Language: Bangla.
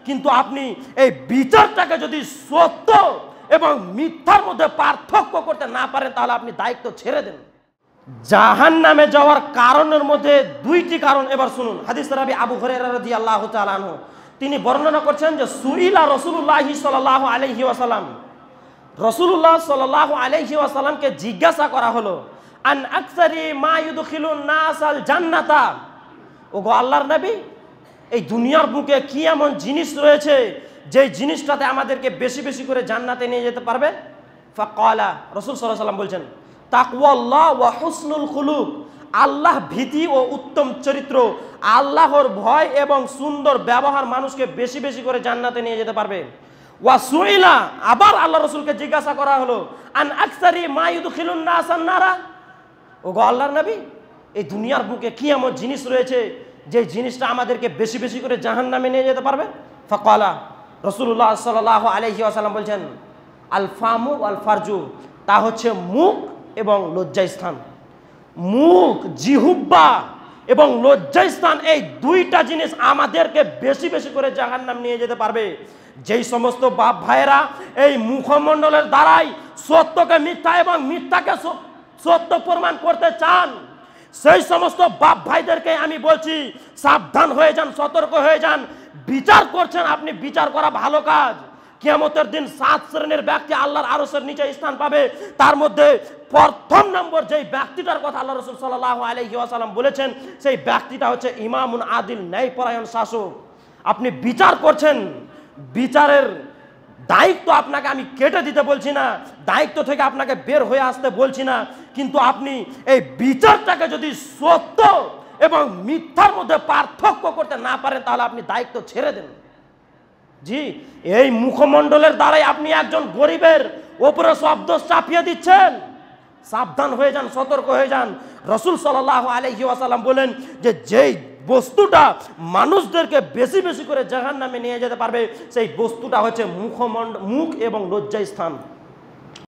কিন্তু আপনি এই বিচারটাকে যদি সত্য এবং মিথ্যার মধ্যে পার্থক্য করতে না পারেন তাহলে আপনি দায়িত্ব ছেড়ে দেন। জাহান্নামে যাওয়ার কারণের মধ্যে দুইটি কারণ, এবার শুনুন। হাদিস রাবি আবু হুরায়রা রাদিয়াল্লাহু তাআলা আনহু তিনি বর্ণনা করছেন যে সুইলা রাসূলুল্লাহ সাল্লাল্লাহু আলাইহি ওয়াসাল্লাম, রাসূলুল্লাহ সাল্লাল্লাহু আলাইহি ওয়াসাল্লামকে জিজ্ঞাসা করা হলো আন আকসারি মা ইউদখিলুন নাসাল জান্নাতা, ওগো আল্লাহর নবী, এই দুনিয়ার বুকে কি এমন জিনিস রয়েছে যে জিনিসটাতে আমাদেরকে বেশি বেশি করে জান্নাতে নিয়ে যেতে পারবে? ফাকালা, রাসূল সাল্লাল্লাহু আলাইহি ওয়াসাল্লাম বলছেন তাকওয়াল্লাহ ওয়া হুসনুল খুলুক, আল্লাহ ভীতি ও উত্তম চরিত্র, আল্লাহর ভয় এবং সুন্দর ব্যবহার মানুষকে বেশি বেশি করে জান্নাতে নিয়ে যেতে পারবে। ওয়া সুইলা, আবার আল্লাহ রাসূলকে জিজ্ঞাসা করা হলো আন আকসারি মা ইউদখিলুন নাসান নারা, ওগো আল্লাহর নবী, এই দুনিয়ার বুকে কি এমন জিনিস রয়েছে যে জিনিসটা আমাদেরকে বেশি বেশি করে জাহান্নামে নিয়ে যেতে পারবে? ফাকালা, রাসূলুল্লাহ সাল্লাল্লাহু আলাইহি ওয়াসাল্লাম বলছেন আল ফামু ওয়াল ফারজু, তা হচ্ছে মুখ এবং লজ্জাস্থান। মুখ, জিহুব্বা এবং লজ্জাস্থান, এই দুইটা জিনিস আমাদেরকে বেশি বেশি করে জাহান্নাম নিয়ে যেতে পারবে। যেই সমস্ত বাপ ভাইয়েরা এই মুখমণ্ডলের দ্বারাই সত্যকে মিথ্যা এবং মিথ্যাকে সত্য প্রমাণ করতে চান, সেই সমস্ত বাপ ভাইদেরকে আমি বলছি সাবধান হয়ে যান, সতর্ক হয়ে যান। বিচার করছেন আপনি, বিচার করা ভালো কাজ। কিয়ামতের দিন 7 শ্রেণীর ব্যক্তি আল্লাহর আরশের নিচে স্থান পাবে। তার মধ্যে প্রথম নম্বর যেই ব্যক্তিটার কথা আল্লাহ রাসূল সাল্লাল্লাহু আলাইহি ওয়াসাল্লাম বলেছেন, সেই ব্যক্তিটা হচ্ছে ইমামুন আদিল, ন্যায়পরায়ণ শাসক। আপনি বিচার করছেন, বিচারের দায়িত্ব আপনাকে আমি কেটে দিতে বলছি না, দায়িত্ব থেকে আপনাকে বের হয়ে আসতে বলছি না, কিন্তু আপনি এই বিচারটাকে যদি সত্য এবং মিথ্যার মধ্যে পার্থক্য করতে না পারেন তাহলে আপনি দায়িত্ব ছেড়ে দেন। জি, এই মুখমণ্ডলের দ্বারাই আপনি একজন গরিবের ওপরে সব দোষ চাপিয়ে দিচ্ছেন। সাবধান হয়ে যান, সতর্ক হয়ে যান। রাসূল সাল্লাল্লাহু আলাইহি ওয়াসাল্লাম বলেন যে যেই বস্তুটা মানুষদেরকে বেশি বেশি করে জাহান্নামে নিয়ে যেতে পারবে সেই বস্তুটা হচ্ছে মুখ এবং লজ্জাস্থান।